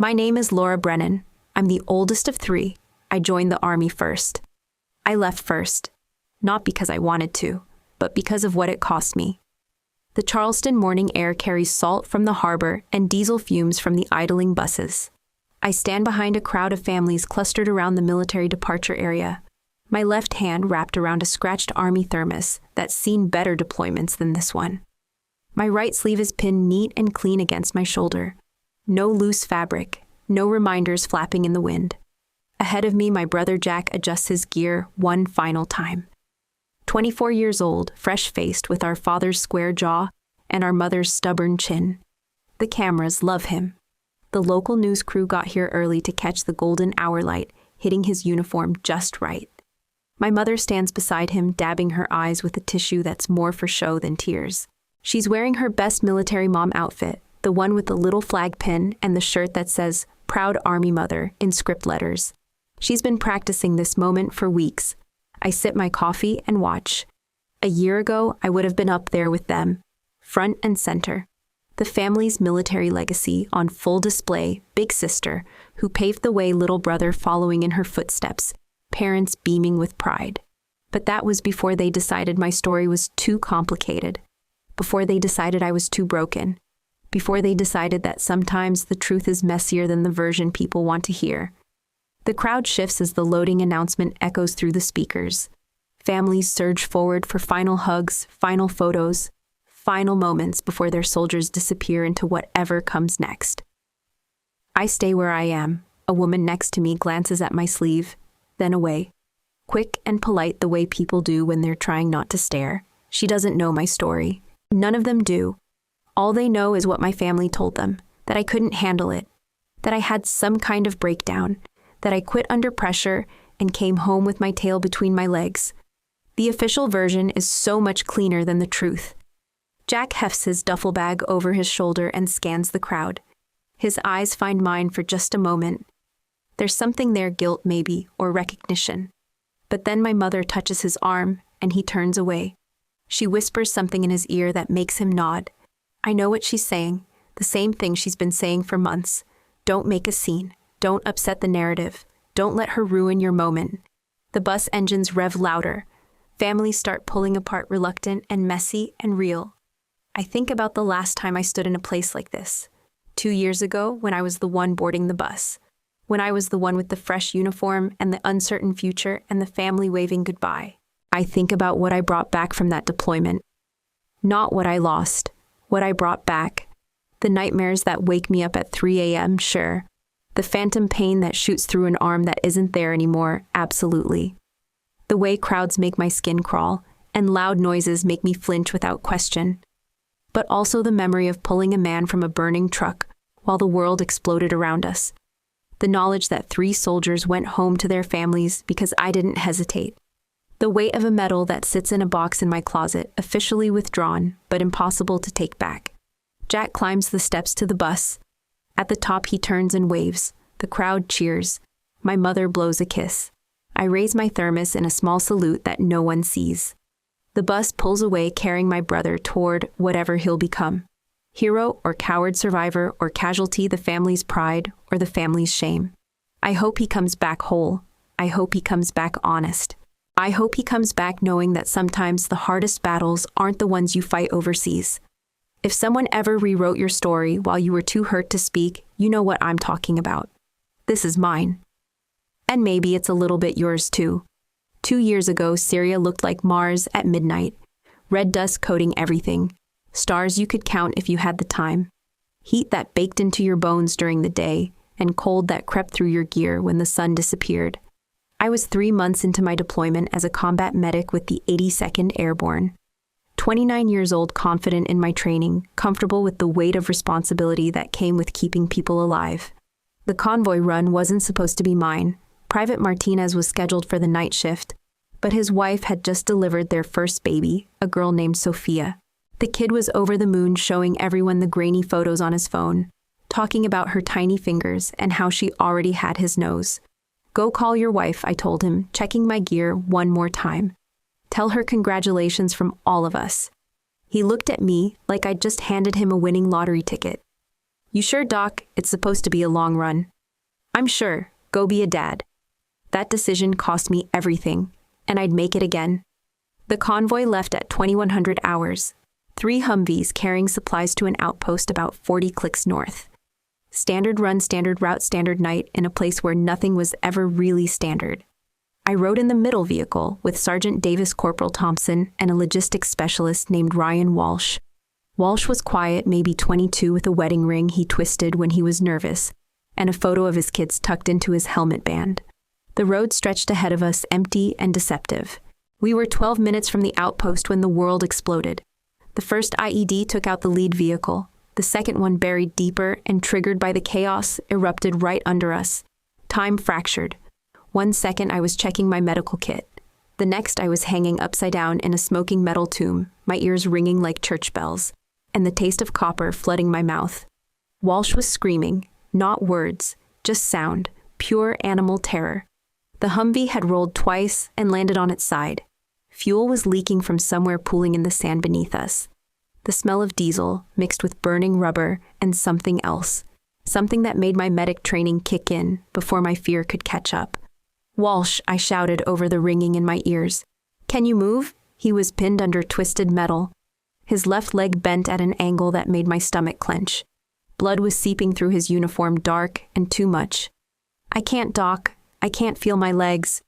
My name is Laura Brennan. I'm the oldest of three. I joined the Army first. I left first, not because I wanted to, but because of what it cost me. The Charleston morning air carries salt from the harbor and diesel fumes from the idling buses. I stand behind a crowd of families clustered around the military departure area, my left hand wrapped around a scratched Army thermos that's seen better deployments than this one. My right sleeve is pinned neat and clean against my shoulder. No loose fabric, no reminders flapping in the wind. Ahead of me, my brother Jack adjusts his gear one final time. 24 years old, fresh-faced with our father's square jaw and our mother's stubborn chin. The cameras love him. The local news crew got here early to catch the golden hour light, hitting his uniform just right. My mother stands beside him, dabbing her eyes with a tissue that's more for show than tears. She's wearing her best military mom outfit, the one with the little flag pin and the shirt that says, "Proud Army Mother," in script letters. She's been practicing this moment for weeks. I sip my coffee and watch. A year ago, I would have been up there with them, front and center. The family's military legacy on full display, big sister, who paved the way, little brother following in her footsteps, parents beaming with pride. But that was before they decided my story was too complicated, before they decided I was too broken, before they decided that sometimes the truth is messier than the version people want to hear. The crowd shifts as the loading announcement echoes through the speakers. Families surge forward for final hugs, final photos, final moments before their soldiers disappear into whatever comes next. I stay where I am. A woman next to me glances at my sleeve, then away. Quick and polite the way people do when they're trying not to stare. She doesn't know my story. None of them do. All they know is what my family told them, that I couldn't handle it, that I had some kind of breakdown, that I quit under pressure and came home with my tail between my legs. The official version is so much cleaner than the truth. Jack hefts his duffel bag over his shoulder and scans the crowd. His eyes find mine for just a moment. There's something there, guilt maybe, or recognition. But then my mother touches his arm, and he turns away. She whispers something in his ear that makes him nod. I know what she's saying, the same thing she's been saying for months. Don't make a scene. Don't upset the narrative. Don't let her ruin your moment. The bus engines rev louder. Families start pulling apart, reluctant and messy and real. I think about the last time I stood in a place like this. 2 years ago, when I was the one boarding the bus. When I was the one with the fresh uniform and the uncertain future and the family waving goodbye. I think about what I brought back from that deployment. Not what I lost. What I brought back. The nightmares that wake me up at 3 a.m., sure. The phantom pain that shoots through an arm that isn't there anymore, absolutely. The way crowds make my skin crawl, and loud noises make me flinch without question. But also the memory of pulling a man from a burning truck while the world exploded around us. The knowledge that 3 soldiers went home to their families because I didn't hesitate. The weight of a medal that sits in a box in my closet, officially withdrawn, but impossible to take back. Jack climbs the steps to the bus. At the top he turns and waves. The crowd cheers. My mother blows a kiss. I raise my thermos in a small salute that no one sees. The bus pulls away, carrying my brother toward whatever he'll become. Hero or coward survivor or casualty, the family's pride or the family's shame. I hope he comes back whole. I hope he comes back honest. I hope he comes back knowing that sometimes the hardest battles aren't the ones you fight overseas. If someone ever rewrote your story while you were too hurt to speak, you know what I'm talking about. This is mine. And maybe it's a little bit yours too. 2 years ago, Syria looked like Mars at midnight. Red dust coating everything. Stars you could count if you had the time. Heat that baked into your bones during the day, and cold that crept through your gear when the sun disappeared. I was 3 months into my deployment as a combat medic with the 82nd Airborne. 29 years old, confident in my training, comfortable with the weight of responsibility that came with keeping people alive. The convoy run wasn't supposed to be mine. Private Martinez was scheduled for the night shift, but his wife had just delivered their first baby, a girl named Sophia. The kid was over the moon, showing everyone the grainy photos on his phone, talking about her tiny fingers and how she already had his nose. Go call your wife, I told him, checking my gear one more time. Tell her congratulations from all of us. He looked at me like I'd just handed him a winning lottery ticket. You sure, Doc? It's supposed to be a long run. I'm sure. Go be a dad. That decision cost me everything, and I'd make it again. The convoy left at 2100 hours. 3 Humvees carrying supplies to an outpost about 40 clicks north. Standard run, standard route, standard night in a place where nothing was ever really standard. I rode in the middle vehicle with Sergeant Davis Corporal Thompson and a logistics specialist named Ryan Walsh. Walsh was quiet, maybe 22, with a wedding ring he twisted when he was nervous, and a photo of his kids tucked into his helmet band. The road stretched ahead of us, empty and deceptive. We were 12 minutes from the outpost when the world exploded. The first IED took out the lead vehicle. The second one, buried deeper and triggered by the chaos, erupted right under us. Time fractured. 1 second I was checking my medical kit. The next I was hanging upside down in a smoking metal tomb, my ears ringing like church bells, and the taste of copper flooding my mouth. Walsh was screaming, not words, just sound, pure animal terror. The Humvee had rolled twice and landed on its side. Fuel was leaking from somewhere, pooling in the sand beneath us. The smell of diesel mixed with burning rubber and something else, something that made my medic training kick in before my fear could catch up. Walsh, I shouted over the ringing in my ears. Can you move? He was pinned under twisted metal. His left leg bent at an angle that made my stomach clench. Blood was seeping through his uniform, dark and too much. I can't, Doc. I can't feel my legs.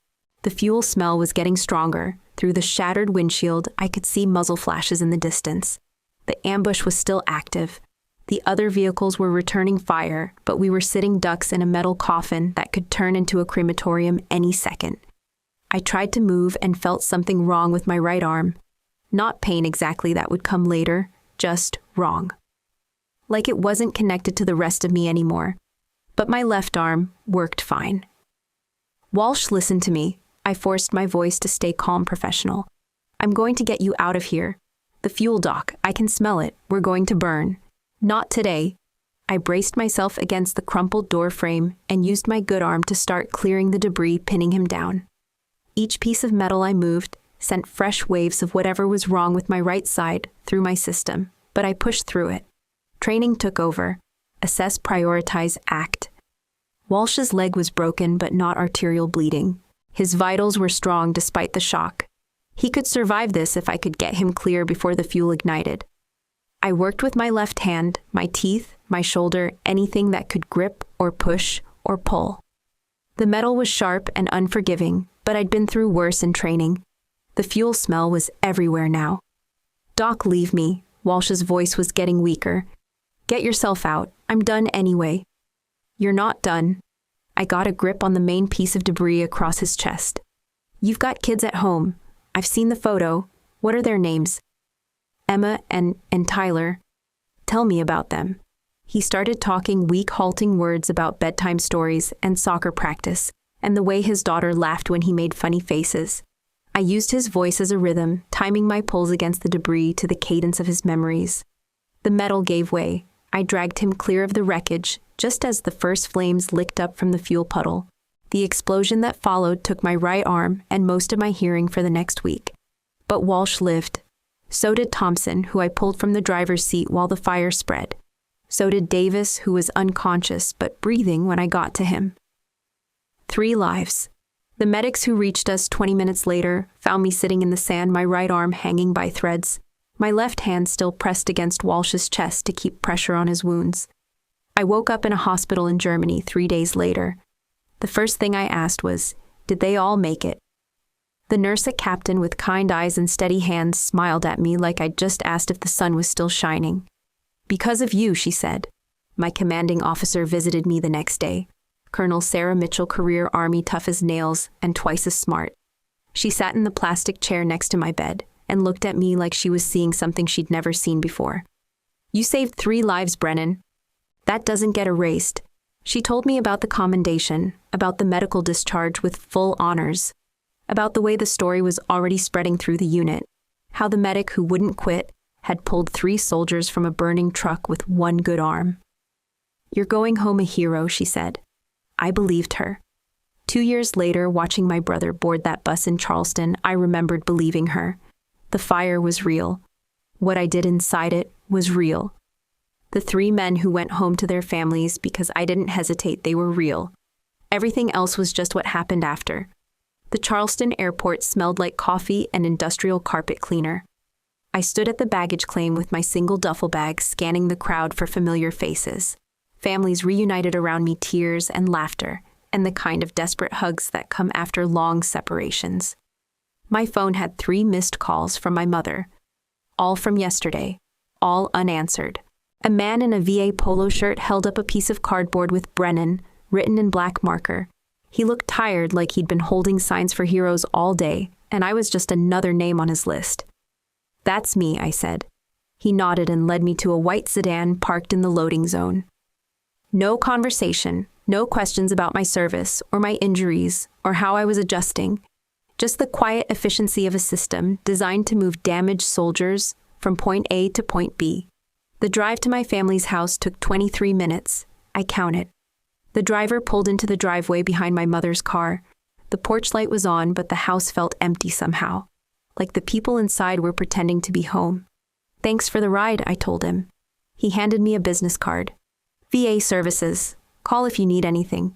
The fuel smell was getting stronger. Through the shattered windshield, I could see muzzle flashes in the distance. The ambush was still active. The other vehicles were returning fire, but we were sitting ducks in a metal coffin that could turn into a crematorium any second. I tried to move and felt something wrong with my right arm. Not pain exactly, that would come later, just wrong. Like it wasn't connected to the rest of me anymore. But my left arm worked fine. Walsh listened to me. I forced my voice to stay calm, professional. I'm going to get you out of here. The fuel, Doc, I can smell it. We're going to burn. Not today. I braced myself against the crumpled door frame and used my good arm to start clearing the debris, pinning him down. Each piece of metal I moved sent fresh waves of whatever was wrong with my right side through my system, but I pushed through it. Training took over. Assess, prioritize, act. Walsh's leg was broken but not arterial bleeding. His vitals were strong despite the shock. He could survive this if I could get him clear before the fuel ignited. I worked with my left hand, my teeth, my shoulder, anything that could grip or push or pull. The metal was sharp and unforgiving, but I'd been through worse in training. The fuel smell was everywhere now. Doc, leave me. Walsh's voice was getting weaker. Get yourself out. I'm done anyway. You're not done. I got a grip on the main piece of debris across his chest. You've got kids at home. I've seen the photo. What are their names? Emma and Tyler. Tell me about them. He started talking weak, halting words about bedtime stories and soccer practice, and the way his daughter laughed when he made funny faces. I used his voice as a rhythm, timing my pulls against the debris to the cadence of his memories. The metal gave way. I dragged him clear of the wreckage, just as the first flames licked up from the fuel puddle. The explosion that followed took my right arm and most of my hearing for the next week. But Walsh lived. So did Thompson, who I pulled from the driver's seat while the fire spread. So did Davis, who was unconscious but breathing when I got to him. 3 lives. The medics who reached us 20 minutes later found me sitting in the sand, my right arm hanging by threads, my left hand still pressed against Walsh's chest to keep pressure on his wounds. I woke up in a hospital in Germany 3 days later. The first thing I asked was, did they all make it? The nurse, a captain with kind eyes and steady hands, smiled at me like I'd just asked if the sun was still shining. Because of you, she said. My commanding officer visited me the next day. Colonel Sarah Mitchell, career Army, tough as nails and twice as smart. She sat in the plastic chair next to my bed and looked at me like she was seeing something she'd never seen before. You saved 3 lives, Brennan. That doesn't get erased. She told me about the commendation, about the medical discharge with full honors, about the way the story was already spreading through the unit, how the medic who wouldn't quit had pulled 3 soldiers from a burning truck with 1 good arm. You're going home a hero, she said. I believed her. 2 years later, watching my brother board that bus in Charleston, I remembered believing her. The fire was real. What I did inside it was real. The 3 men who went home to their families because I didn't hesitate, they were real. Everything else was just what happened after. The Charleston airport smelled like coffee and industrial carpet cleaner. I stood at the baggage claim with my single duffel bag, scanning the crowd for familiar faces. Families reunited around me, tears and laughter, and the kind of desperate hugs that come after long separations. My phone had 3 missed calls from my mother, all from yesterday, all unanswered. A man in a VA polo shirt held up a piece of cardboard with Brennan written in black marker. He looked tired, like he'd been holding signs for heroes all day, and I was just another name on his list. "That's me," I said. He nodded and led me to a white sedan parked in the loading zone. No conversation, no questions about my service or my injuries or how I was adjusting. Just the quiet efficiency of a system designed to move damaged soldiers from point A to point B. The drive to my family's house took 23 minutes. I counted. The driver pulled into the driveway behind my mother's car. The porch light was on, but the house felt empty somehow, like the people inside were pretending to be home. "Thanks for the ride," I told him. He handed me a business card. "VA Services. Call if you need anything."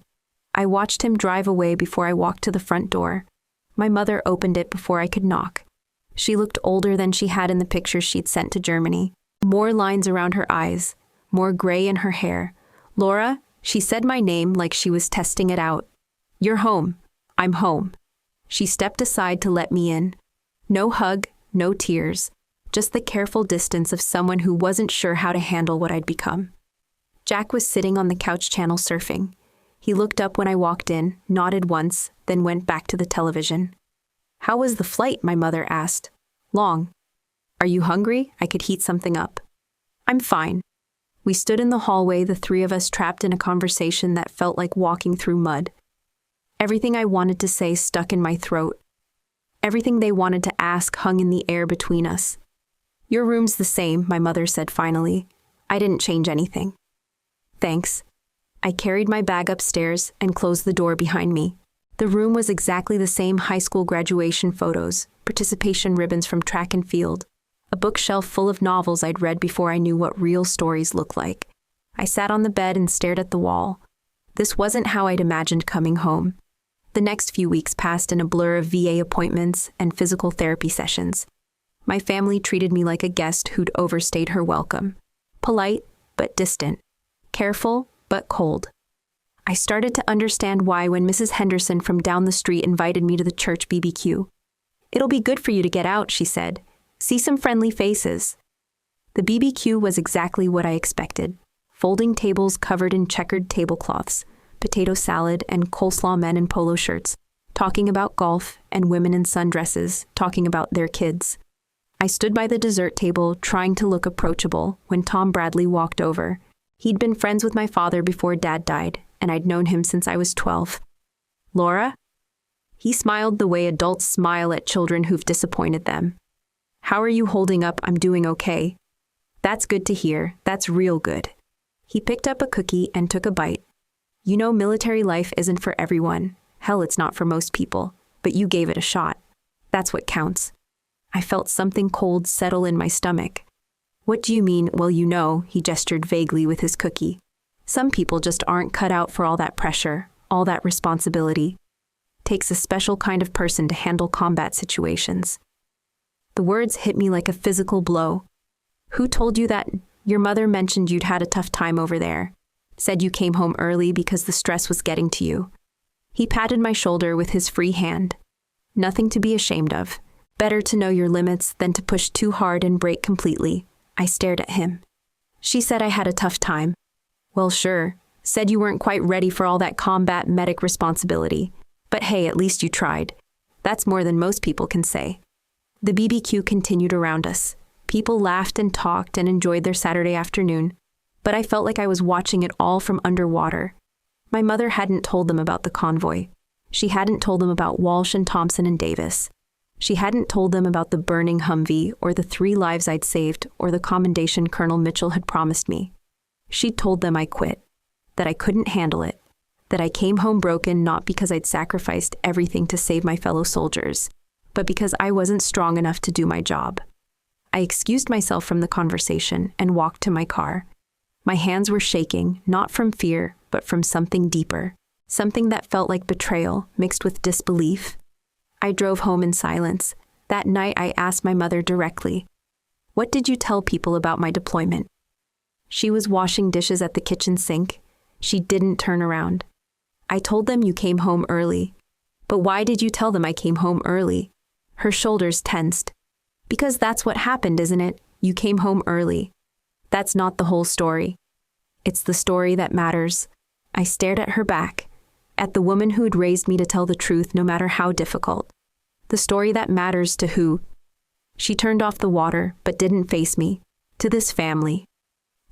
I watched him drive away before I walked to the front door. My mother opened it before I could knock. She looked older than she had in the pictures she'd sent to Germany. More lines around her eyes, more gray in her hair. "Laura," she said my name like she was testing it out. "You're home. I'm home." She stepped aside to let me in. No hug, no tears, just the careful distance of someone who wasn't sure how to handle what I'd become. Jack was sitting on the couch channel surfing. He looked up when I walked in, nodded once, then went back to the television. "How was the flight?" my mother asked. "Long." "Are you hungry? I could heat something up." "I'm fine." We stood in the hallway, the 3 of us trapped in a conversation that felt like walking through mud. Everything I wanted to say stuck in my throat. Everything they wanted to ask hung in the air between us. "Your room's the same," my mother said finally. "I didn't change anything." "Thanks." I carried my bag upstairs and closed the door behind me. The room was exactly the same: high school graduation photos, participation ribbons from track and field, a bookshelf full of novels I'd read before I knew what real stories looked like. I sat on the bed and stared at the wall. This wasn't how I'd imagined coming home. The next few weeks passed in a blur of VA appointments and physical therapy sessions. My family treated me like a guest who'd overstayed her welcome. Polite, but distant. Careful, but cold. I started to understand why when Mrs. Henderson from down the street invited me to the church BBQ. "It'll be good for you to get out," she said. "See some friendly faces." The BBQ was exactly what I expected. Folding tables covered in checkered tablecloths, potato salad and coleslaw men in polo shirts, talking about golf, and women in sundresses, talking about their kids. I stood by the dessert table, trying to look approachable, when Tom Bradley walked over. He'd been friends with my father before Dad died, and I'd known him since I was 12. "Laura?" He smiled the way adults smile at children who've disappointed them. "How are you holding up?" "I'm doing okay." "That's good to hear. That's real good." He picked up a cookie and took a bite. "You know, military life isn't for everyone. Hell, it's not for most people. But you gave it a shot. That's what counts." I felt something cold settle in my stomach. "What do you mean?" "Well, you know," he gestured vaguely with his cookie. "Some people just aren't cut out for all that pressure, all that responsibility. Takes a special kind of person to handle combat situations." The words hit me like a physical blow. "Who told you that?" "Your mother mentioned you'd had a tough time over there. Said you came home early because the stress was getting to you." He patted my shoulder with his free hand. "Nothing to be ashamed of. Better to know your limits than to push too hard and break completely." I stared at him. "She said I had a tough time." "Well, sure. Said you weren't quite ready for all that combat medic responsibility. But hey, at least you tried. That's more than most people can say." The BBQ continued around us. People laughed and talked and enjoyed their Saturday afternoon, but I felt like I was watching it all from underwater. My mother hadn't told them about the convoy. She hadn't told them about Walsh and Thompson and Davis. She hadn't told them about the burning Humvee or the 3 lives I'd saved or the commendation Colonel Mitchell had promised me. She'd told them I quit, that I couldn't handle it, that I came home broken not because I'd sacrificed everything to save my fellow soldiers, but because I wasn't strong enough to do my job. I excused myself from the conversation and walked to my car. My hands were shaking, not from fear, but from something deeper, something that felt like betrayal mixed with disbelief. I drove home in silence. That night I asked my mother directly, "What did you tell people about my deployment?" She was washing dishes at the kitchen sink. She didn't turn around. "I told them you came home early." "But why did you tell them I came home early?" Her shoulders tensed. "Because that's what happened, isn't it? You came home early." "That's not the whole story." "It's the story that matters." I stared at her back, at the woman who had raised me to tell the truth no matter how difficult. "The story that matters to who?" She turned off the water, but didn't face me. "To this family."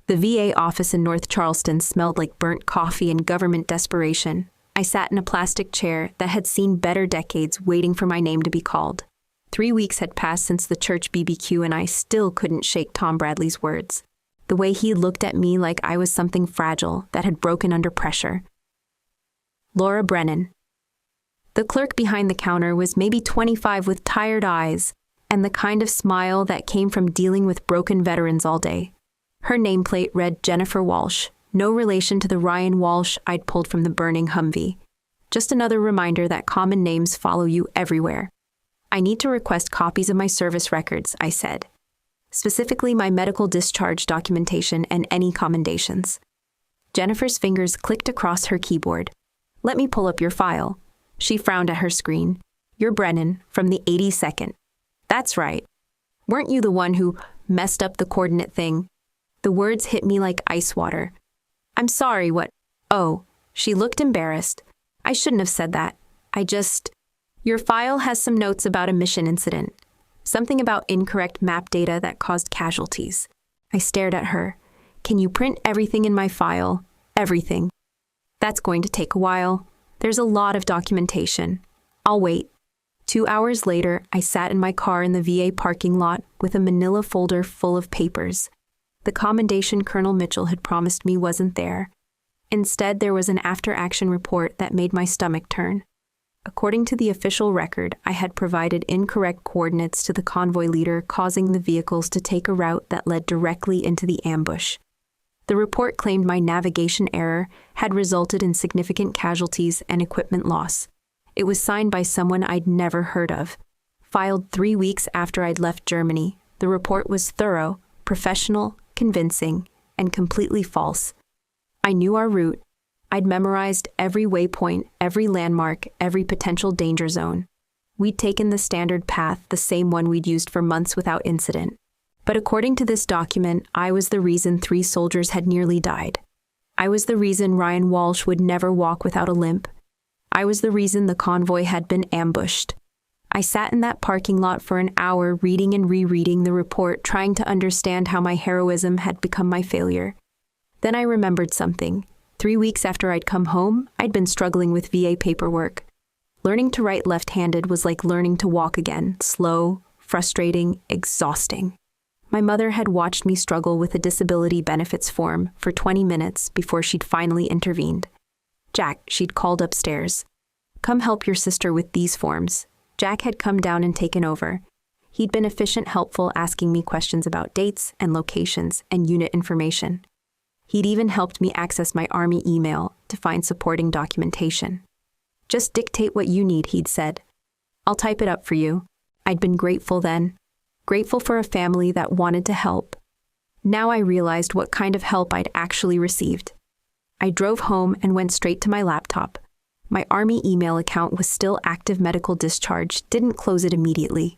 The VA office in North Charleston smelled like burnt coffee and government desperation. I sat in a plastic chair that had seen better decades, waiting for my name to be called. 3 weeks had passed since the church BBQ, and I still couldn't shake Tom Bradley's words. The way he looked at me like I was something fragile that had broken under pressure. Laura Brennan. The clerk behind the counter was maybe 25 with tired eyes and the kind of smile that came from dealing with broken veterans all day. Her nameplate read Jennifer Walsh, no relation to the Ryan Walsh I'd pulled from the burning Humvee. Just another reminder that common names follow you everywhere. "I need to request copies of my service records," I said. "Specifically my medical discharge documentation and any commendations." Jennifer's fingers clicked across her keyboard. "Let me pull up your file." She frowned at her screen. "You're Brennan, from the 82nd. "That's right. Weren't you the one who messed up the coordinate thing?" The words hit me like ice water. "I'm sorry, what?" "Oh." She looked embarrassed. "I shouldn't have said that. Your file has some notes about a mission incident. Something about incorrect map data that caused casualties." I stared at her. "Can you print everything in my file? Everything?" "That's going to take a while. There's a lot of documentation. I'll wait." 2 hours later, I sat in my car in the VA parking lot with a manila folder full of papers. The commendation Colonel Mitchell had promised me wasn't there. Instead, there was an after-action report that made my stomach turn. According to the official record, I had provided incorrect coordinates to the convoy leader, causing the vehicles to take a route that led directly into the ambush. The report claimed my navigation error had resulted in significant casualties and equipment loss. It was signed by someone I'd never heard of. Filed 3 weeks after I'd left Germany, the report was thorough, professional, convincing, and completely false. I knew our route. I'd memorized every waypoint, every landmark, every potential danger zone. We'd taken the standard path, the same one we'd used for months without incident. But according to this document, I was the reason 3 soldiers had nearly died. I was the reason Ryan Walsh would never walk without a limp. I was the reason the convoy had been ambushed. I sat in that parking lot for an hour reading and rereading the report, trying to understand how my heroism had become my failure. Then I remembered something. 3 weeks after I'd come home, I'd been struggling with VA paperwork. Learning to write left-handed was like learning to walk again, slow, frustrating, exhausting. My mother had watched me struggle with a disability benefits form for 20 minutes before she'd finally intervened. "Jack," she'd called upstairs. "Come help your sister with these forms." Jack had come down and taken over. He'd been efficient, helpful, asking me questions about dates and locations and unit information. He'd even helped me access my Army email to find supporting documentation. "Just dictate what you need," he'd said. "I'll type it up for you." I'd been grateful then. Grateful for a family that wanted to help. Now I realized what kind of help I'd actually received. I drove home and went straight to my laptop. My Army email account was still active. Medical discharge, didn't close it immediately.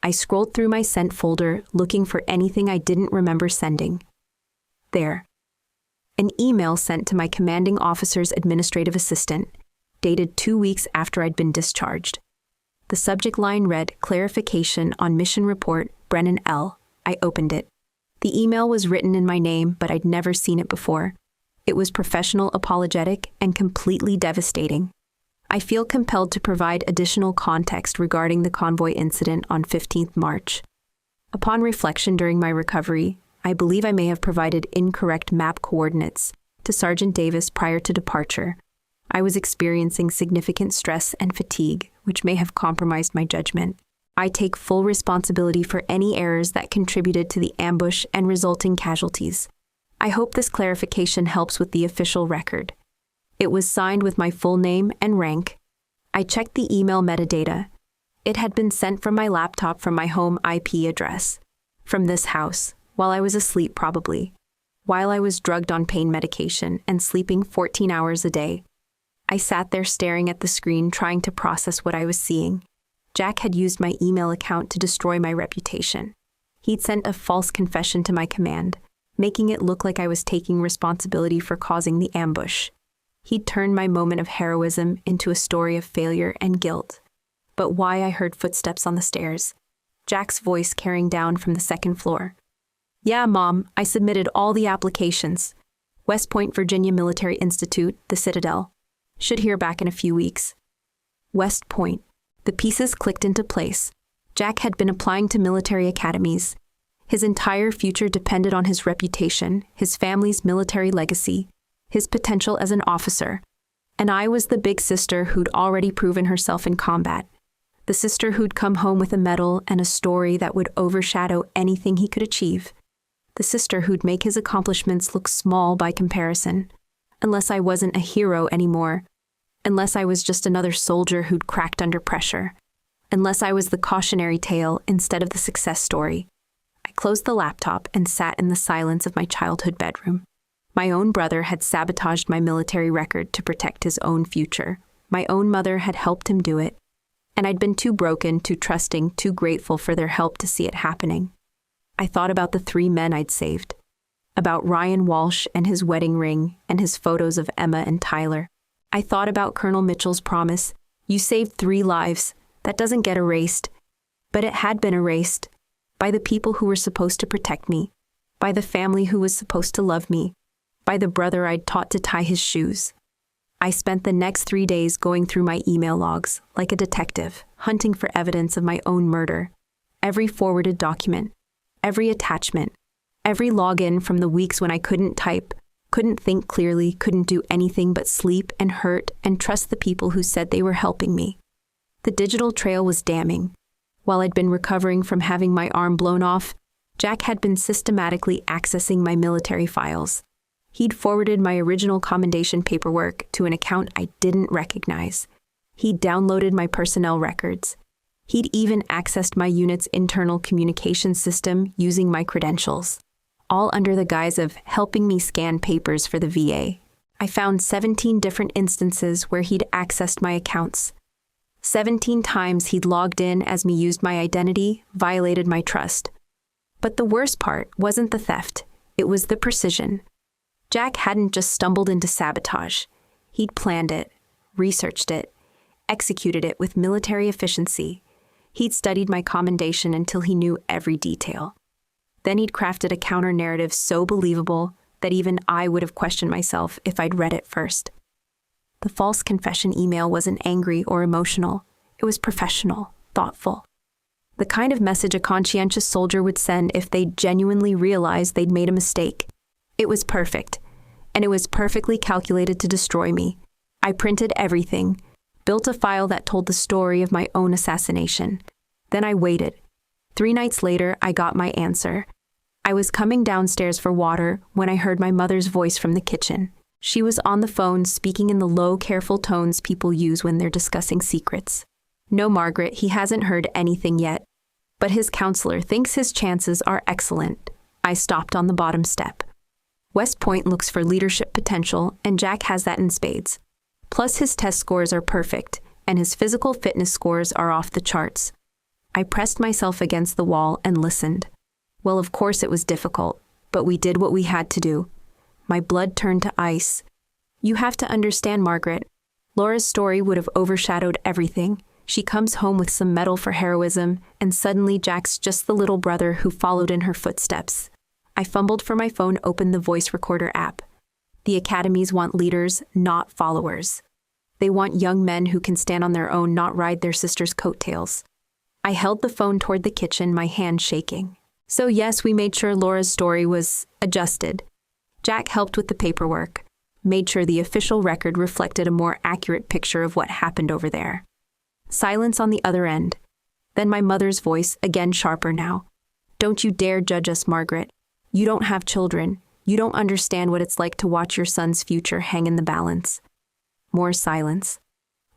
I scrolled through my sent folder, looking for anything I didn't remember sending. There. An email sent to my commanding officer's administrative assistant, dated 2 weeks after I'd been discharged. The subject line read, "Clarification on Mission Report, Brennan L." I opened it. The email was written in my name, but I'd never seen it before. It was professional, apologetic, and completely devastating. I feel compelled to provide additional context regarding the convoy incident on 15th March. Upon reflection during my recovery, I believe I may have provided incorrect map coordinates to Sergeant Davis prior to departure. I was experiencing significant stress and fatigue, which may have compromised my judgment. I take full responsibility for any errors that contributed to the ambush and resulting casualties. I hope this clarification helps with the official record. It was signed with my full name and rank. I checked the email metadata. It had been sent from my laptop from my home IP address. From this house, while I was asleep probably. While I was drugged on pain medication and sleeping 14 hours a day. I sat there staring at the screen trying to process what I was seeing. Jack had used my email account to destroy my reputation. He'd sent a false confession to my command, making it look like I was taking responsibility for causing the ambush. He'd turned my moment of heroism into a story of failure and guilt. But why I heard footsteps on the stairs. Jack's voice carrying down from the second floor. "Yeah, Mom, I submitted all the applications. West Point, Virginia Military Institute, the Citadel. Should hear back in a few weeks." West Point. The pieces clicked into place. Jack had been applying to military academies. His entire future depended on his reputation, his family's military legacy, his potential as an officer. And I was the big sister who'd already proven herself in combat. The sister who'd come home with a medal and a story that would overshadow anything he could achieve. The sister who'd make his accomplishments look small by comparison. Unless I wasn't a hero anymore. Unless I was just another soldier who'd cracked under pressure. Unless I was the cautionary tale instead of the success story. I closed the laptop and sat in the silence of my childhood bedroom. My own brother had sabotaged my military record to protect his own future. My own mother had helped him do it. And I'd been too broken, too trusting, too grateful for their help to see it happening. I thought about the 3 men I'd saved. About Ryan Walsh and his wedding ring and his photos of Emma and Tyler. I thought about Colonel Mitchell's promise. You saved 3 lives. That doesn't get erased. But it had been erased. By the people who were supposed to protect me. By the family who was supposed to love me. By the brother I'd taught to tie his shoes. I spent the next 3 days going through my email logs, like a detective, hunting for evidence of my own murder. Every forwarded document. Every attachment. Every login from the weeks when I couldn't type, couldn't think clearly, couldn't do anything but sleep and hurt and trust the people who said they were helping me. The digital trail was damning. While I'd been recovering from having my arm blown off, Jack had been systematically accessing my military files. He'd forwarded my original commendation paperwork to an account I didn't recognize. He'd downloaded my personnel records. He'd even accessed my unit's internal communication system using my credentials. All under the guise of helping me scan papers for the VA. I found 17 different instances where he'd accessed my accounts. 17 times he'd logged in as me used my identity, violated my trust. But the worst part wasn't the theft, it was the precision. Jack hadn't just stumbled into sabotage. He'd planned it, researched it, executed it with military efficiency. He'd studied my commendation until he knew every detail. Then he'd crafted a counter-narrative so believable that even I would have questioned myself if I'd read it first. The false confession email wasn't angry or emotional. It was professional, thoughtful. The kind of message a conscientious soldier would send if they genuinely realized they'd made a mistake. It was perfect, and it was perfectly calculated to destroy me. I printed everything, built a file that told the story of my own assassination. Then I waited. 3 nights later, I got my answer. I was coming downstairs for water when I heard my mother's voice from the kitchen. She was on the phone speaking in the low, careful tones people use when they're discussing secrets. "No, Margaret, he hasn't heard anything yet. But his counselor thinks his chances are excellent." I stopped on the bottom step. West Point looks for leadership potential, and Jack has that in spades. Plus his test scores are perfect, and his physical fitness scores are off the charts. I pressed myself against the wall and listened. Well, of course it was difficult, but we did what we had to do. My blood turned to ice. You have to understand, Margaret. Laura's story would have overshadowed everything. She comes home with some medal for heroism, and suddenly Jack's just the little brother who followed in her footsteps. I fumbled for my phone, opened the voice recorder app. The academies want leaders, not followers. They want young men who can stand on their own, not ride their sister's coattails. I held the phone toward the kitchen, my hand shaking. So yes, we made sure Laura's story was adjusted. Jack helped with the paperwork, made sure the official record reflected a more accurate picture of what happened over there. Silence on the other end. Then my mother's voice, again sharper now. "Don't you dare judge us, Margaret. You don't have children. You don't understand what it's like to watch your son's future hang in the balance. More silence.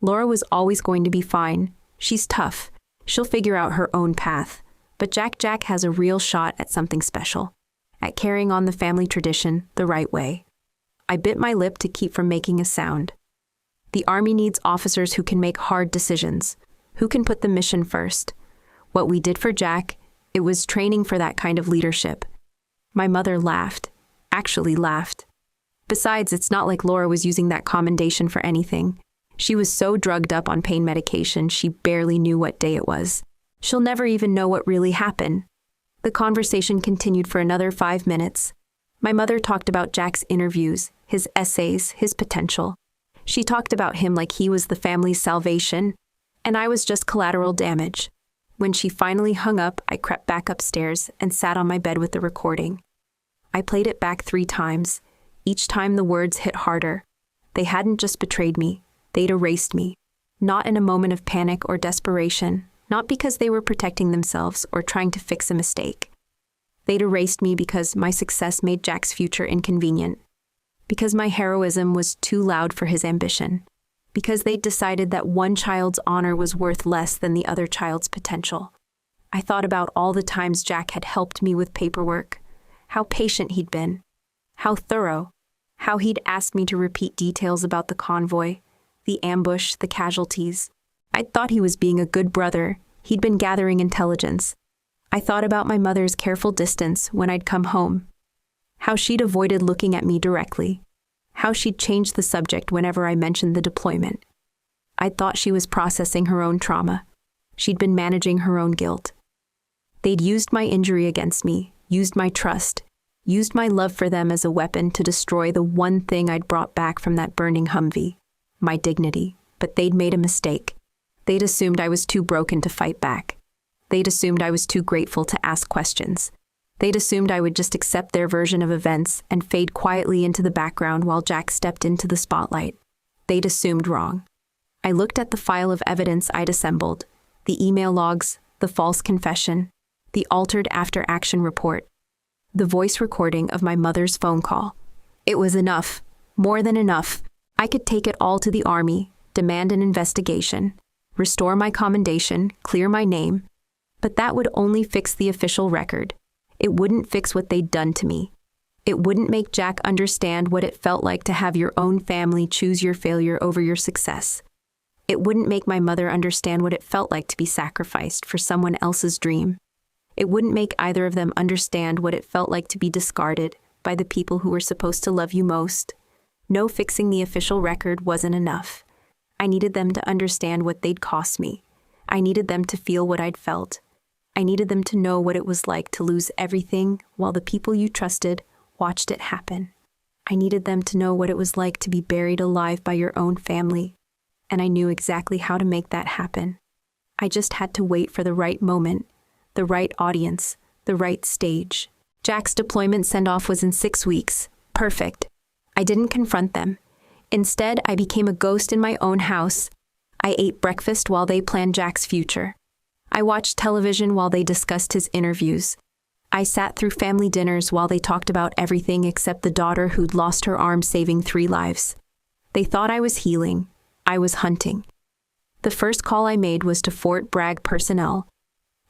Laura was always going to be fine. She's tough. She'll figure out her own path. But Jack has a real shot at something special. At carrying on the family tradition the right way. I bit my lip to keep from making a sound. The Army needs officers who can make hard decisions, who can put the mission first. What we did for Jack, it was training for that kind of leadership. My mother laughed, actually laughed. Besides, it's not like Laura was using that commendation for anything. She was so drugged up on pain medication she barely knew what day it was. She'll never even know what really happened. The conversation continued for another 5 minutes. My mother talked about Jack's interviews, his essays, his potential. She talked about him like he was the family's salvation, and I was just collateral damage. When she finally hung up, I crept back upstairs and sat on my bed with the recording. I played it back 3 times. Each time the words hit harder. They hadn't just betrayed me, they'd erased me. Not in a moment of panic or desperation, not because they were protecting themselves or trying to fix a mistake. They'd erased me because my success made Jack's future inconvenient. Because my heroism was too loud for his ambition. Because they'd decided that one child's honor was worth less than the other child's potential. I thought about all the times Jack had helped me with paperwork, how patient he'd been, how thorough, how he'd asked me to repeat details about the convoy, the ambush, the casualties. I'd thought he was being a good brother. He'd been gathering intelligence. I thought about my mother's careful distance when I'd come home. How she'd avoided looking at me directly. How she'd changed the subject whenever I mentioned the deployment. I'd thought she was processing her own trauma. She'd been managing her own guilt. They'd used my injury against me, used my trust, used my love for them as a weapon to destroy the one thing I'd brought back from that burning Humvee, my dignity. But they'd made a mistake. They'd assumed I was too broken to fight back. They'd assumed I was too grateful to ask questions. They'd assumed I would just accept their version of events and fade quietly into the background while Jack stepped into the spotlight. They'd assumed wrong. I looked at the file of evidence I'd assembled, the email logs, the false confession, the altered after-action report, the voice recording of my mother's phone call. It was enough, more than enough. I could take it all to the Army, demand an investigation, restore my commendation, clear my name. But that would only fix the official record. It wouldn't fix what they'd done to me. It wouldn't make Jack understand what it felt like to have your own family choose your failure over your success. It wouldn't make my mother understand what it felt like to be sacrificed for someone else's dream. It wouldn't make either of them understand what it felt like to be discarded by the people who were supposed to love you most. No fixing the official record wasn't enough. I needed them to understand what they'd cost me. I needed them to feel what I'd felt. I needed them to know what it was like to lose everything while the people you trusted watched it happen. I needed them to know what it was like to be buried alive by your own family. And I knew exactly how to make that happen. I just had to wait for the right moment, the right audience, the right stage. Jack's deployment send-off was in 6 weeks. Perfect. I didn't confront them. Instead, I became a ghost in my own house. I ate breakfast while they planned Jack's future. I watched television while they discussed his interviews. I sat through family dinners while they talked about everything except the daughter who'd lost her arm saving 3 lives. They thought I was healing. I was hunting. The first call I made was to Fort Bragg personnel.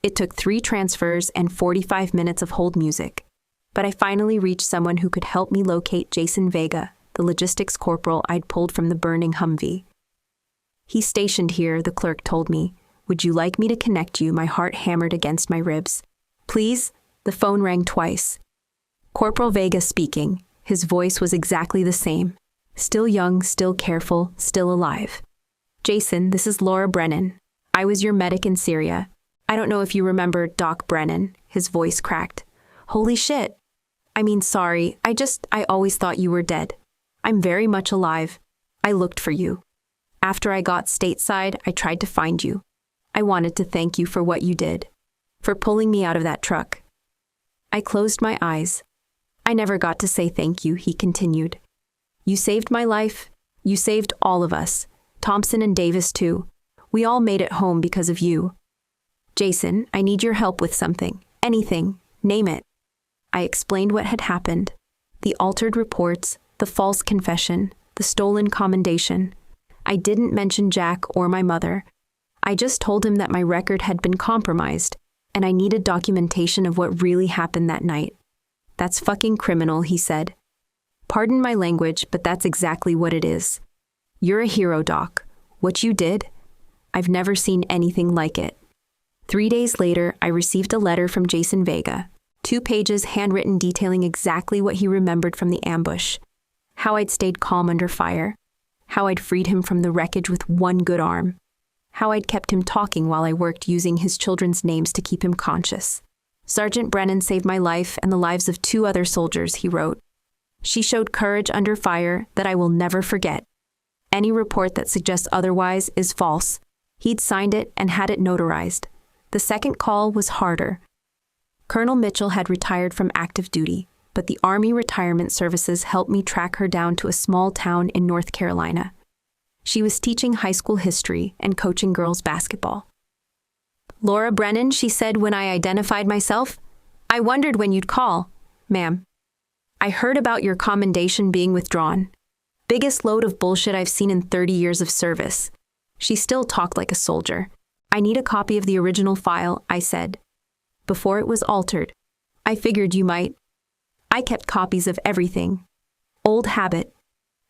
It took 3 transfers and 45 minutes of hold music. But I finally reached someone who could help me locate Jason Vega, the logistics corporal I'd pulled from the burning Humvee. He's stationed here, the clerk told me. Would you like me to connect you? My heart hammered against my ribs. Please? The phone rang twice. Corporal Vega speaking. His voice was exactly the same. Still young, still careful, still alive. Jason, this is Laura Brennan. I was your medic in Syria. I don't know if you remember Doc Brennan. His voice cracked. Holy shit. Sorry. I always thought you were dead. I'm very much alive. I looked for you. After I got stateside, I tried to find you. I wanted to thank you for what you did, for pulling me out of that truck. I closed my eyes. I never got to say thank you, he continued. You saved my life. You saved all of us. Thompson and Davis, too. We all made it home because of you. Jason, I need your help with something. Anything. Name it. I explained what had happened. The altered reports, the false confession, the stolen commendation. I didn't mention Jack or my mother. I just told him that my record had been compromised, and I needed documentation of what really happened that night. That's fucking criminal, he said. Pardon my language, but that's exactly what it is. You're a hero, Doc. What you did? I've never seen anything like it. 3 days later, I received a letter from Jason Vega, 2 pages handwritten detailing exactly what he remembered from the ambush, how I'd stayed calm under fire, how I'd freed him from the wreckage with one good arm, how I'd kept him talking while I worked using his children's names to keep him conscious. Sergeant Brennan saved my life and the lives of 2 other soldiers, he wrote. She showed courage under fire that I will never forget. Any report that suggests otherwise is false. He'd signed it and had it notarized. The second call was harder. Colonel Mitchell had retired from active duty, but the Army Retirement Services helped me track her down to a small town in North Carolina. She was teaching high school history and coaching girls basketball. Laura Brennan, she said when I identified myself. I wondered when you'd call, ma'am. I heard about your commendation being withdrawn. Biggest load of bullshit I've seen in 30 years of service. She still talked like a soldier. I need a copy of the original file, I said. Before it was altered. I figured you might. I kept copies of everything. Old habit.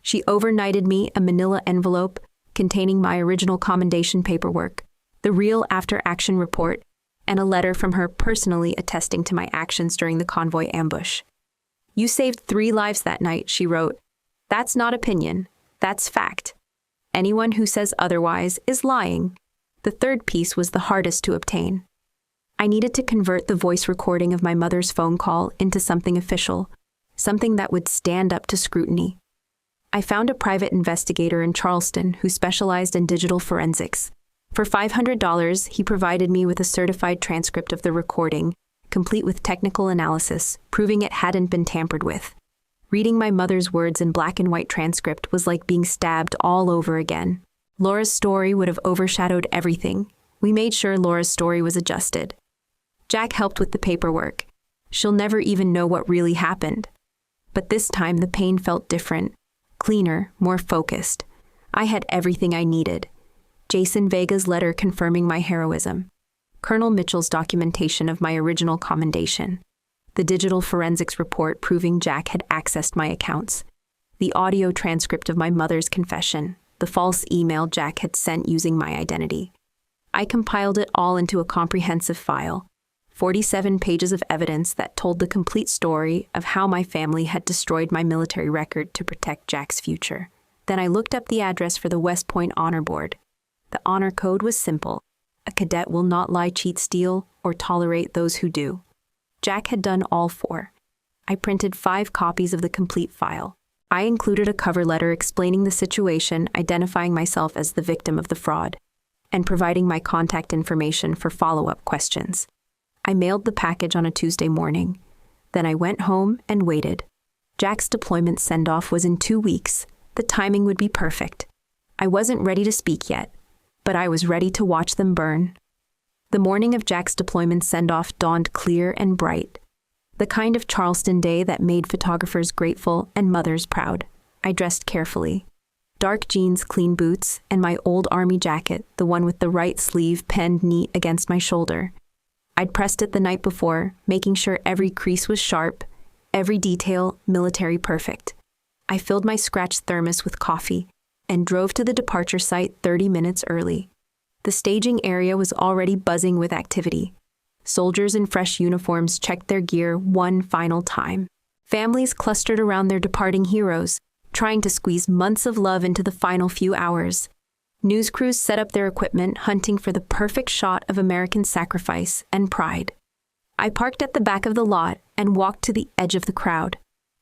She overnighted me a manila envelope containing my original commendation paperwork, the real after-action report, and a letter from her personally attesting to my actions during the convoy ambush. You saved 3 lives that night, she wrote. That's not opinion. That's fact. Anyone who says otherwise is lying. The third piece was the hardest to obtain. I needed to convert the voice recording of my mother's phone call into something official, something that would stand up to scrutiny. I found a private investigator in Charleston who specialized in digital forensics. For $500, he provided me with a certified transcript of the recording, complete with technical analysis, proving it hadn't been tampered with. Reading my mother's words in black and white transcript was like being stabbed all over again. Laura's story would have overshadowed everything. We made sure Laura's story was adjusted. Jack helped with the paperwork. She'll never even know what really happened. But this time the pain felt different, cleaner, more focused. I had everything I needed. Jason Vega's letter confirming my heroism. Colonel Mitchell's documentation of my original commendation. The digital forensics report proving Jack had accessed my accounts. The audio transcript of my mother's confession. The false email Jack had sent using my identity. I compiled it all into a comprehensive file. 47 pages of evidence that told the complete story of how my family had destroyed my military record to protect Jack's future. Then I looked up the address for the West Point Honor Board. The honor code was simple. A cadet will not lie, cheat, steal, or tolerate those who do. Jack had done all 4. I printed 5 copies of the complete file. I included a cover letter explaining the situation, identifying myself as the victim of the fraud, and providing my contact information for follow-up questions. I mailed the package on a Tuesday morning. Then I went home and waited. Jack's deployment send-off was in 2 weeks. The timing would be perfect. I wasn't ready to speak yet, but I was ready to watch them burn. The morning of Jack's deployment send-off dawned clear and bright. The kind of Charleston day that made photographers grateful and mothers proud. I dressed carefully. Dark jeans, clean boots, and my old Army jacket, the one with the right sleeve pinned neat against my shoulder. I'd pressed it the night before, making sure every crease was sharp, every detail military perfect. I filled my scratched thermos with coffee and drove to the departure site 30 minutes early. The staging area was already buzzing with activity. Soldiers in fresh uniforms checked their gear one final time. Families clustered around their departing heroes, trying to squeeze months of love into the final few hours. News crews set up their equipment, hunting for the perfect shot of American sacrifice and pride. I parked at the back of the lot and walked to the edge of the crowd.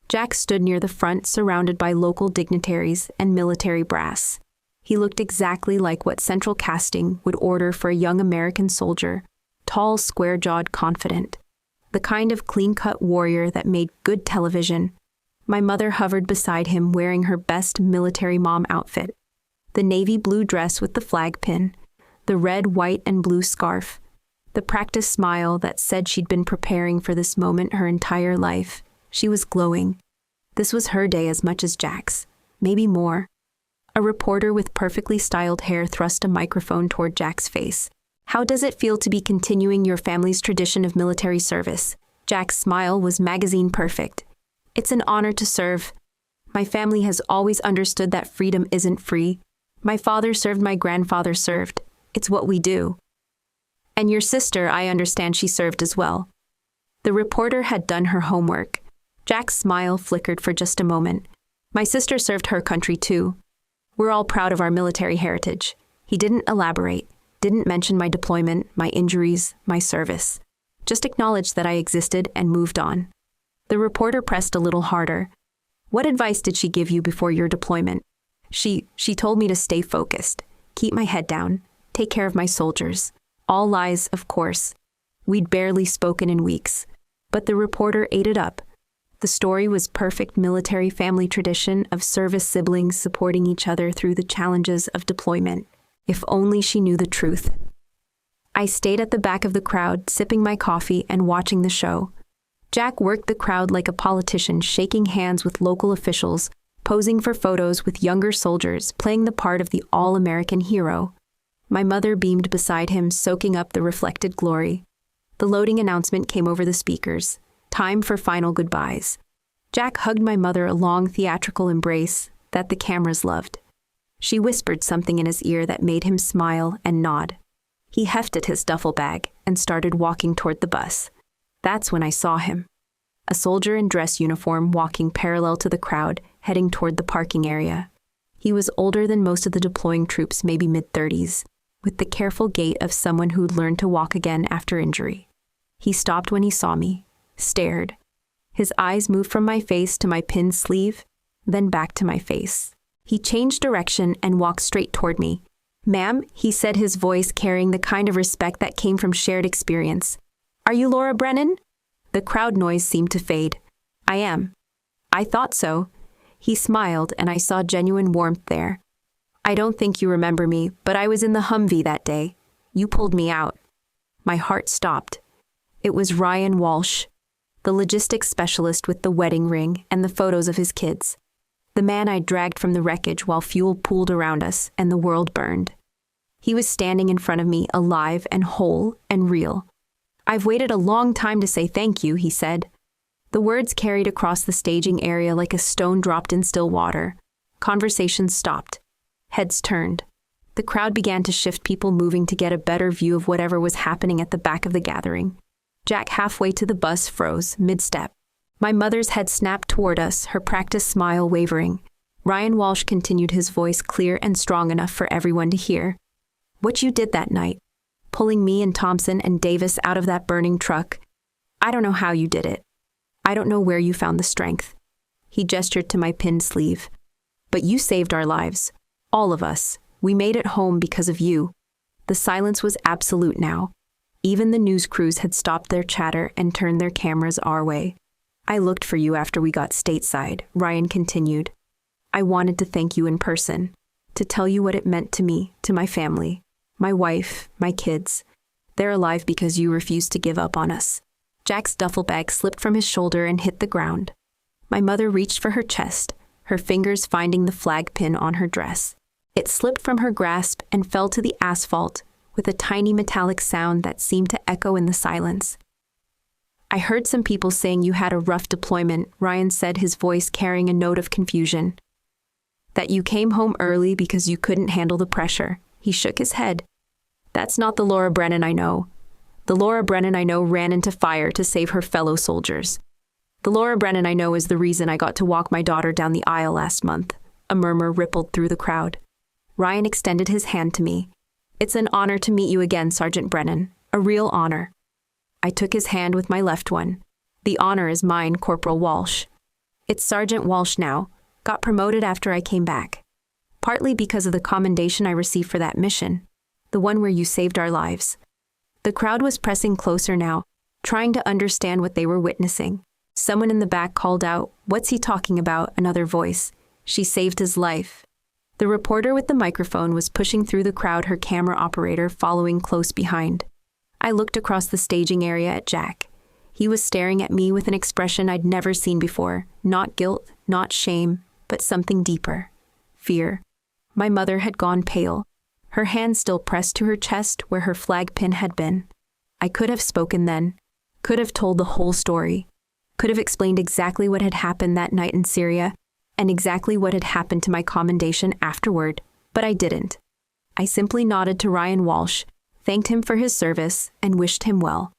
Jack stood near the front, surrounded by local dignitaries and military brass. He looked exactly like what central casting would order for a young American soldier, tall, square-jawed, confident. The kind of clean-cut warrior that made good television. My mother hovered beside him wearing her best military mom outfit. The navy blue dress with the flag pin, the red, white, and blue scarf, the practiced smile that said she'd been preparing for this moment her entire life. She was glowing. This was her day as much as Jack's, maybe more. A reporter with perfectly styled hair thrust a microphone toward Jack's face. How does it feel to be continuing your family's tradition of military service? Jack's smile was magazine perfect. It's an honor to serve. My family has always understood that freedom isn't free. My father served, my grandfather served. It's what we do. And your sister, I understand she served as well. The reporter had done her homework. Jack's smile flickered for just a moment. My sister served her country too. We're all proud of our military heritage. He didn't elaborate, didn't mention my deployment, my injuries, my service. Just acknowledged that I existed and moved on. The reporter pressed a little harder. What advice did she give you before your deployment? She told me to stay focused, keep my head down, take care of my soldiers. All lies, of course. We'd barely spoken in weeks. But the reporter ate it up. The story was perfect military family tradition of service siblings supporting each other through the challenges of deployment. If only she knew the truth. I stayed at the back of the crowd, sipping my coffee and watching the show. Jack worked the crowd like a politician, shaking hands with local officials, posing for photos with younger soldiers, playing the part of the all-American hero. My mother beamed beside him, soaking up the reflected glory. The loading announcement came over the speakers. Time for final goodbyes. Jack hugged my mother a long theatrical embrace that the cameras loved. She whispered something in his ear that made him smile and nod. He hefted his duffel bag and started walking toward the bus. That's when I saw him. A soldier in dress uniform walking parallel to the crowd, heading toward the parking area. He was older than most of the deploying troops, maybe mid-30s, with the careful gait of someone who'd learned to walk again after injury. He stopped when he saw me, stared. His eyes moved from my face to my pinned sleeve, then back to my face. He changed direction and walked straight toward me. "Ma'am," he said, his voice carrying the kind of respect that came from shared experience. "Are you Laura Brennan?" The crowd noise seemed to fade. "I am." "I thought so." He smiled, and I saw genuine warmth there. "I don't think you remember me, but I was in the Humvee that day. You pulled me out." My heart stopped. It was Ryan Walsh, the logistics specialist with the wedding ring and the photos of his kids. The man I dragged from the wreckage while fuel pooled around us and the world burned. He was standing in front of me, alive and whole and real. "I've waited a long time to say thank you," he said. The words carried across the staging area like a stone dropped in still water. Conversations stopped. Heads turned. The crowd began to shift, people moving to get a better view of whatever was happening at the back of the gathering. Jack, halfway to the bus, froze, mid-step. My mother's head snapped toward us, her practiced smile wavering. Ryan Walsh continued, his voice clear and strong enough for everyone to hear. "What you did that night, pulling me and Thompson and Davis out of that burning truck. I don't know how you did it. I don't know where you found the strength." He gestured to my pinned sleeve. "But you saved our lives. All of us. We made it home because of you." The silence was absolute now. Even the news crews had stopped their chatter and turned their cameras our way. "I looked for you after we got stateside," Ryan continued. "I wanted to thank you in person, to tell you what it meant to me, to my family, my wife, my kids. They're alive because you refused to give up on us." Jack's duffel bag slipped from his shoulder and hit the ground. My mother reached for her chest, her fingers finding the flag pin on her dress. It slipped from her grasp and fell to the asphalt with a tiny metallic sound that seemed to echo in the silence. "I heard some people saying you had a rough deployment," Ryan said, his voice carrying a note of confusion. "That you came home early because you couldn't handle the pressure." He shook his head. "That's not the Laura Brennan I know. The Laura Brennan I know ran into fire to save her fellow soldiers. The Laura Brennan I know is the reason I got to walk my daughter down the aisle last month." A murmur rippled through the crowd. Ryan extended his hand to me. "It's an honor to meet you again, Sergeant Brennan. A real honor." I took his hand with my left one. "The honor is mine, Corporal Walsh." "It's Sergeant Walsh now. Got promoted after I came back. Partly because of the commendation I received for that mission. The one where you saved our lives." The crowd was pressing closer now, trying to understand what they were witnessing. Someone in the back called out, "What's he talking about?" Another voice, "She saved his life." The reporter with the microphone was pushing through the crowd, her camera operator following close behind. I looked across the staging area at Jack. He was staring at me with an expression I'd never seen before, not guilt, not shame, but something deeper. Fear. My mother had gone pale, her hand still pressed to her chest where her flag pin had been. I could have spoken then, could have told the whole story, could have explained exactly what had happened that night in Syria, and exactly what had happened to my commendation afterward, but I didn't. I simply nodded to Ryan Walsh, thanked him for his service, and wished him well.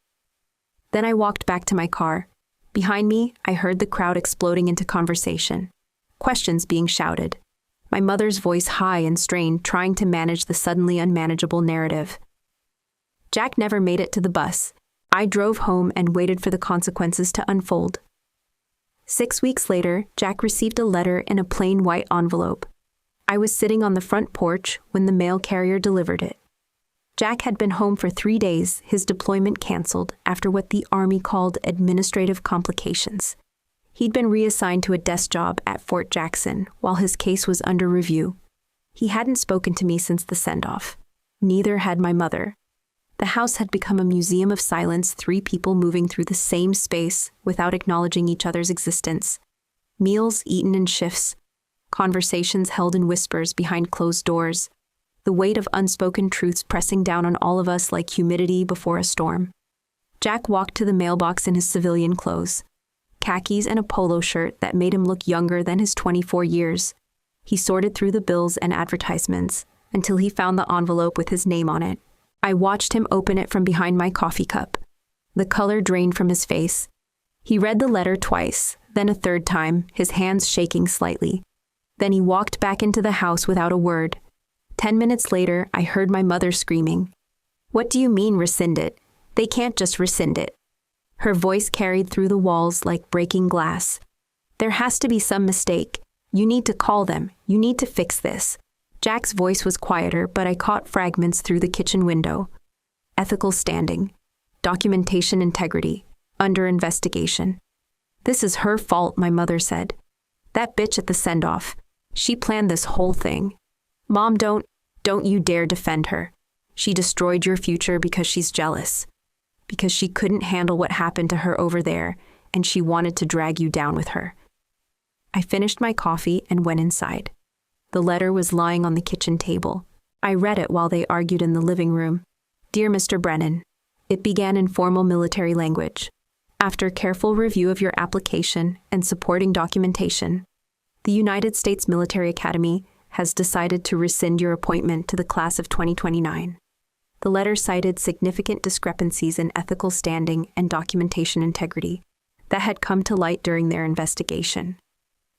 Then I walked back to my car. Behind me, I heard the crowd exploding into conversation. Questions being shouted. My mother's voice high and strained, trying to manage the suddenly unmanageable narrative. Jack never made it to the bus. I drove home and waited for the consequences to unfold. 6 weeks later, Jack received a letter in a plain white envelope. I was sitting on the front porch when the mail carrier delivered it. Jack had been home for 3 days, his deployment canceled after what the Army called administrative complications. He'd been reassigned to a desk job at Fort Jackson while his case was under review. He hadn't spoken to me since the send-off. Neither had my mother. The house had become a museum of silence, 3 people moving through the same space without acknowledging each other's existence. Meals eaten in shifts, conversations held in whispers behind closed doors, the weight of unspoken truths pressing down on all of us like humidity before a storm. Jack walked to the mailbox in his civilian clothes, khakis and a polo shirt that made him look younger than his 24 years. He sorted through the bills and advertisements until he found the envelope with his name on it. I watched him open it from behind my coffee cup. The color drained from his face. He read the letter twice, then a third time, his hands shaking slightly. Then he walked back into the house without a word. 10 minutes later, I heard my mother screaming, "What do you mean rescind it? They can't just rescind it." Her voice carried through the walls like breaking glass. "There has to be some mistake. You need to call them. You need to fix this." Jack's voice was quieter, but I caught fragments through the kitchen window. Ethical standing. Documentation integrity. Under investigation. "This is her fault," my mother said. "That bitch at the send-off. She planned this whole thing. Mom, don't you dare defend her. She destroyed your future because she's jealous. Because she couldn't handle what happened to her over there, and she wanted to drag you down with her." I finished my coffee and went inside. The letter was lying on the kitchen table. I read it while they argued in the living room. "Dear Mr. Brennan," it began in formal military language. "After careful review of your application and supporting documentation, the United States Military Academy has decided to rescind your appointment to the class of 2029. The letter cited significant discrepancies in ethical standing and documentation integrity that had come to light during their investigation.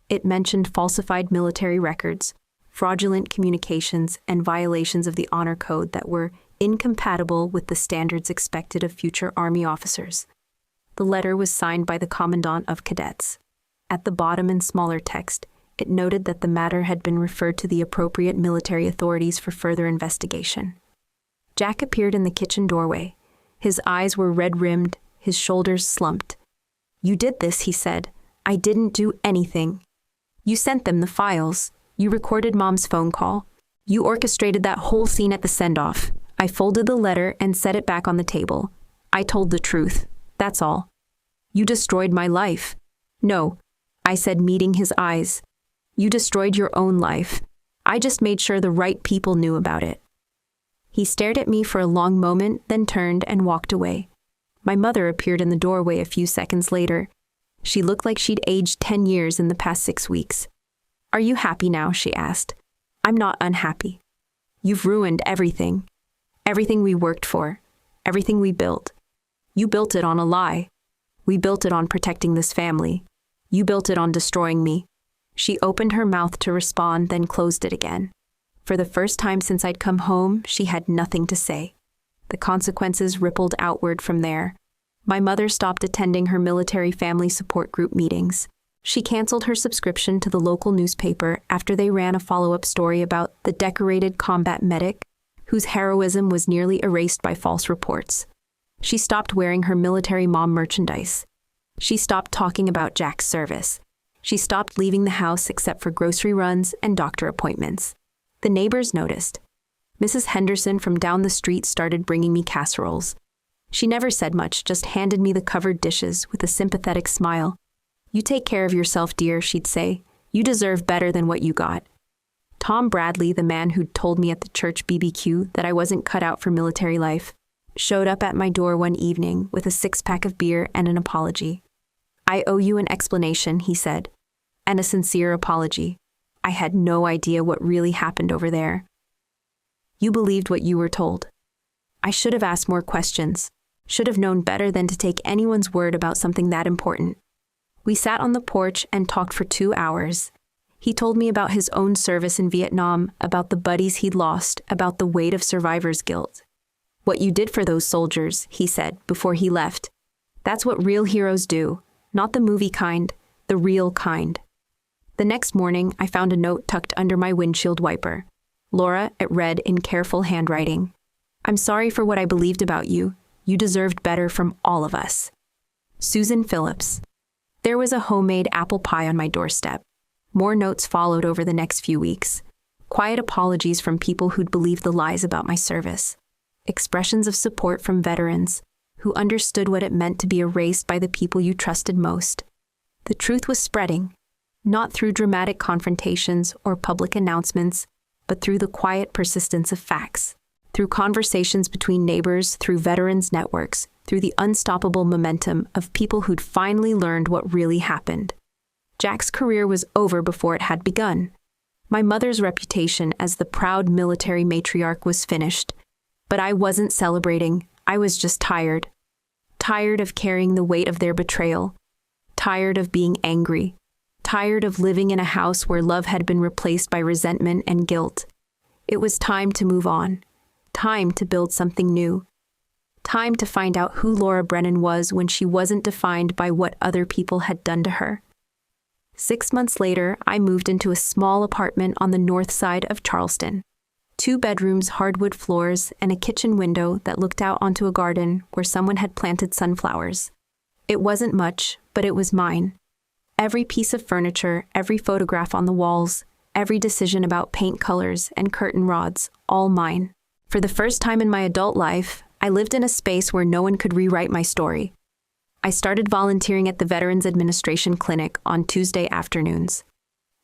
It mentioned falsified military records, fraudulent communications, and violations of the honor code that were incompatible with the standards expected of future Army officers. The letter was signed by the Commandant of Cadets. At the bottom in smaller text, it noted that the matter had been referred to the appropriate military authorities for further investigation. Jack appeared in the kitchen doorway. His eyes were red-rimmed, his shoulders slumped. "You did this," he said. "I didn't do anything. You sent them the files. You recorded Mom's phone call. You orchestrated that whole scene at the send-off." I folded the letter and set it back on the table. "I told the truth. That's all. You destroyed my life." "No," I said, meeting his eyes. "You destroyed your own life. I just made sure the right people knew about it." He stared at me for a long moment, then turned and walked away. My mother appeared in the doorway a few seconds later. She looked like she'd aged 10 years in the past 6 weeks. "Are you happy now?" she asked. "I'm not unhappy. You've ruined everything. Everything we worked for. Everything we built. You built it on a lie. We built it on protecting this family. You built it on destroying me." She opened her mouth to respond, then closed it again. For the first time since I'd come home, she had nothing to say. The consequences rippled outward from there. My mother stopped attending her military family support group meetings. She canceled her subscription to the local newspaper after they ran a follow-up story about the decorated combat medic whose heroism was nearly erased by false reports. She stopped wearing her military mom merchandise. She stopped talking about Jack's service. She stopped leaving the house except for grocery runs and doctor appointments. The neighbors noticed. Mrs. Henderson from down the street started bringing me casseroles. She never said much, just handed me the covered dishes with a sympathetic smile. "You take care of yourself, dear," she'd say. "You deserve better than what you got." Tom Bradley, the man who'd told me at the church BBQ that I wasn't cut out for military life, showed up at my door one evening with a 6-pack of beer and an apology. "I owe you an explanation," he said, "and a sincere apology. I had no idea what really happened over there." "You believed what you were told." "I should have asked more questions, should have known better than to take anyone's word about something that important." We sat on the porch and talked for 2 hours. He told me about his own service in Vietnam, about the buddies he'd lost, about the weight of survivor's guilt. "What you did for those soldiers," he said before he left. "That's what real heroes do, not the movie kind, the real kind." The next morning, I found a note tucked under my windshield wiper. "Laura," it read in careful handwriting, "I'm sorry for what I believed about you. You deserved better from all of us. Susan Phillips." There was a homemade apple pie on my doorstep. More notes followed over the next few weeks. Quiet apologies from people who'd believed the lies about my service. Expressions of support from veterans who understood what it meant to be erased by the people you trusted most. The truth was spreading, not through dramatic confrontations or public announcements, but through the quiet persistence of facts, through conversations between neighbors, through veterans' networks, through the unstoppable momentum of people who'd finally learned what really happened. Jack's career was over before it had begun. My mother's reputation as the proud military matriarch was finished, but I wasn't celebrating. I was just tired. Tired of carrying the weight of their betrayal. Tired of being angry. Tired of living in a house where love had been replaced by resentment and guilt. It was time to move on. Time to build something new. Time to find out who Laura Brennan was when she wasn't defined by what other people had done to her. 6 months later, I moved into a small apartment on the north side of Charleston. 2 bedrooms, hardwood floors, and a kitchen window that looked out onto a garden where someone had planted sunflowers. It wasn't much, but it was mine. Every piece of furniture, every photograph on the walls, every decision about paint colors and curtain rods, all mine. For the first time in my adult life, I lived in a space where no one could rewrite my story. I started volunteering at the Veterans Administration Clinic on Tuesday afternoons.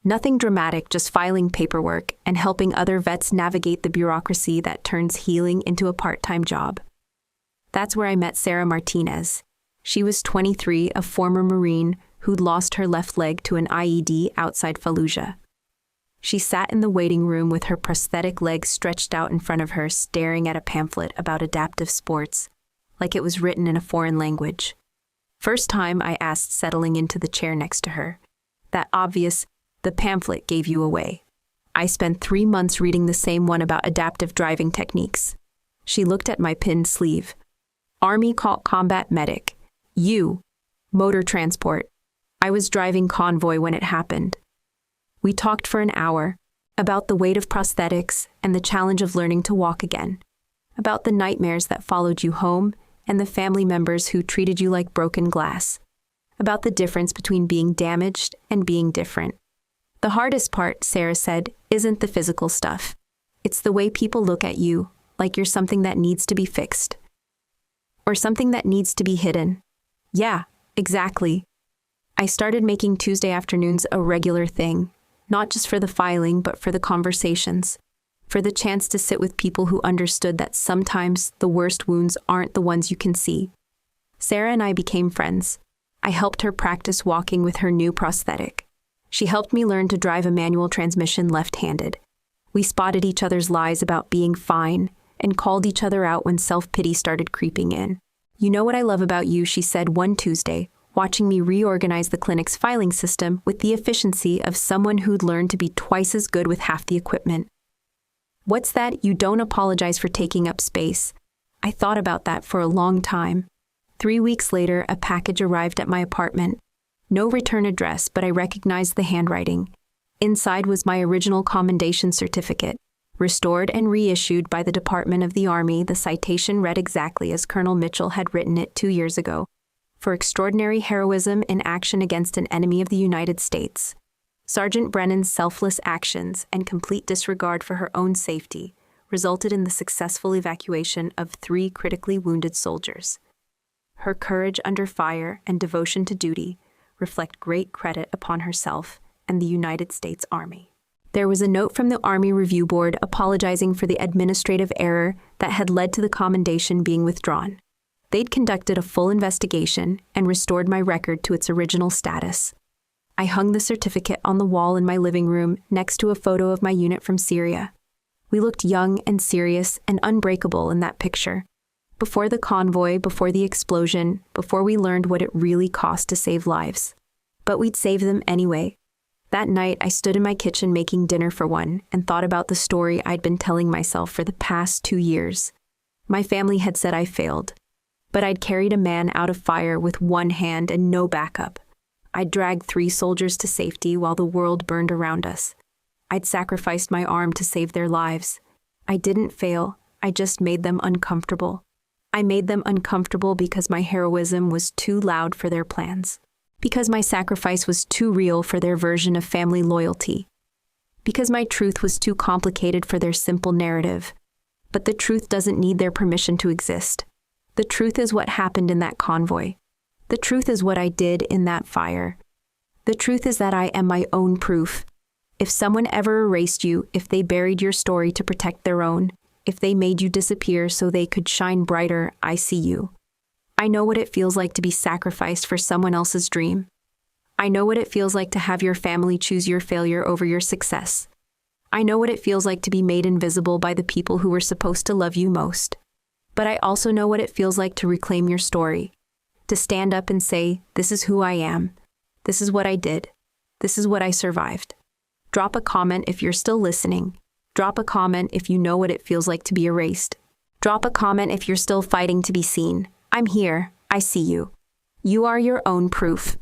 Nothing dramatic, just filing paperwork and helping other vets navigate the bureaucracy that turns healing into a part-time job. That's where I met Sarah Martinez. She was 23, a former Marine who'd lost her left leg to an IED outside Fallujah. She sat in the waiting room with her prosthetic leg stretched out in front of her, staring at a pamphlet about adaptive sports, like it was written in a foreign language. First time I asked, settling into the chair next to her. That obvious, "The pamphlet gave you away." I spent 3 months reading the same one about adaptive driving techniques. She looked at my pinned sleeve. Army combat medic. You. Motor transport. I was driving convoy when it happened. We talked for an hour about the weight of prosthetics and the challenge of learning to walk again, about the nightmares that followed you home and the family members who treated you like broken glass, about the difference between being damaged and being different. The hardest part, Sarah said, isn't the physical stuff. It's the way people look at you, like you're something that needs to be fixed. Or something that needs to be hidden. Yeah, exactly. I started making Tuesday afternoons a regular thing, not just for the filing, but for the conversations. For the chance to sit with people who understood that sometimes the worst wounds aren't the ones you can see. Sarah and I became friends. I helped her practice walking with her new prosthetic. She helped me learn to drive a manual transmission left-handed. We spotted each other's lies about being fine and called each other out when self-pity started creeping in. "You know what I love about you," she said one Tuesday, watching me reorganize the clinic's filing system with the efficiency of someone who'd learned to be twice as good with half the equipment. "What's that? You don't apologize for taking up space." I thought about that for a long time. 3 weeks later, a package arrived at my apartment. No return address, but I recognized the handwriting. Inside was my original commendation certificate. Restored and reissued by the Department of the Army, the citation read exactly as Colonel Mitchell had written it 2 years ago. For extraordinary heroism in action against an enemy of the United States. Sergeant Brennan's selfless actions and complete disregard for her own safety resulted in the successful evacuation of 3 critically wounded soldiers. Her courage under fire and devotion to duty reflect great credit upon herself and the United States Army. There was a note from the Army Review Board apologizing for the administrative error that had led to the commendation being withdrawn. They'd conducted a full investigation and restored my record to its original status. I hung the certificate on the wall in my living room next to a photo of my unit from Syria. We looked young and serious and unbreakable in that picture. Before the convoy, before the explosion, before we learned what it really cost to save lives. But we'd save them anyway. That night, I stood in my kitchen making dinner for one and thought about the story I'd been telling myself for the past 2 years. My family had said I failed, but I'd carried a man out of fire with one hand and no backup. I'd dragged 3 soldiers to safety while the world burned around us. I'd sacrificed my arm to save their lives. I didn't fail, I just made them uncomfortable. I made them uncomfortable because my heroism was too loud for their plans. Because my sacrifice was too real for their version of family loyalty. Because my truth was too complicated for their simple narrative. But the truth doesn't need their permission to exist. The truth is what happened in that convoy. The truth is what I did in that fire. The truth is that I am my own proof. If someone ever erased you, if they buried your story to protect their own, if they made you disappear so they could shine brighter, I see you. I know what it feels like to be sacrificed for someone else's dream. I know what it feels like to have your family choose your failure over your success. I know what it feels like to be made invisible by the people who were supposed to love you most. But I also know what it feels like to reclaim your story, to stand up and say, this is who I am. This is what I did. This is what I survived. Drop a comment if you're still listening. Drop a comment if you know what it feels like to be erased. Drop a comment if you're still fighting to be seen. I'm here. I see you. You are your own proof.